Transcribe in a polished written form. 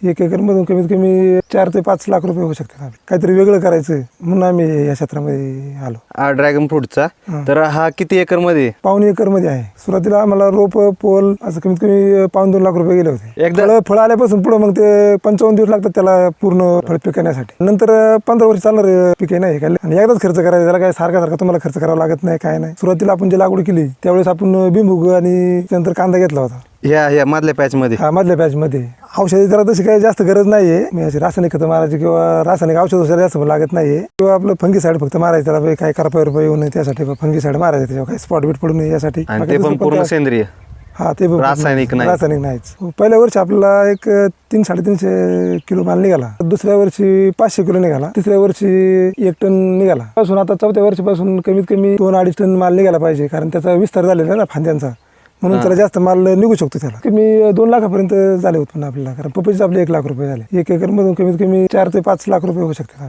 1 एकरमधून कमीत कमी 4 ते 5 लाख रुपये होऊ शकतात. काहीतरी वेगळं करायचं म्हणून आम्ही या क्षेत्रामध्ये आलो. ड्रॅगन फ्रूटचा तर हा किती एकर मध्ये? पावणे एकर मध्ये आहे. सुरुवातीला आम्हाला रोप पोल असं कमीत कमी 2.5 लाख रुपये गेले होते. एकदा फळ आल्यापासून पुढे मग ते 55 दिवस लागतात त्याला पूर्ण फळ पिकण्यासाठी. नंतर 15 वर्ष चालणार पिके नाही काय, आणि एकदाच खर्च करायचा त्याला. काय सारखा तुम्हाला खर्च करावा लागत नाही, काय नाही. सुरुवातीला आपण जे लागवड केली त्यावेळेस आपण बिंबूग आणि नंतर कांदा घेतला होता. ह्या मधल्या पॅच मध्ये? हा, मधल्या पॅच मध्ये. औषधी त्याला तशी काही जास्त गरज नाहीये. मी अशी रासायनिक खतं मारायची किंवा रासायनिक औषध जास्त लागत नाहीये. किंवा आपलं फंगीसाईड फक्त मारायचं त्याला, काय करपा येऊ नये त्यासाठी फंगीसाईड मारायचं, त्याच्यावर काही स्पॉट बीट पडू नये यासाठी. आणि ते पण पूर्ण सेंद्रिय? हा, ते रासायनिक नाहीच. पहिल्या वर्षी आपल्याला एक 300-350 किलो माल निघाला. दुसऱ्या वर्षी 500 किलो निघाला. तिसऱ्या वर्षी 1 टन निघाला. पासून आता 4थ्या वर्षीपासून कमीत कमी 2-2.5 टन माल निघाला पाहिजे, कारण त्याचा विस्तार झालेला ना फांद्यांचा, म्हणून त्याला जास्त माल निघू शकतो. त्याला कमी 2 लाखापर्यंत झाले उत्पन्न आपल्याला, कारण पपईचे आपले 1 लाख रुपये झाले. 1 एकरमधून कमीत कमी 4 ते 5 लाख रुपये होऊ शकतात.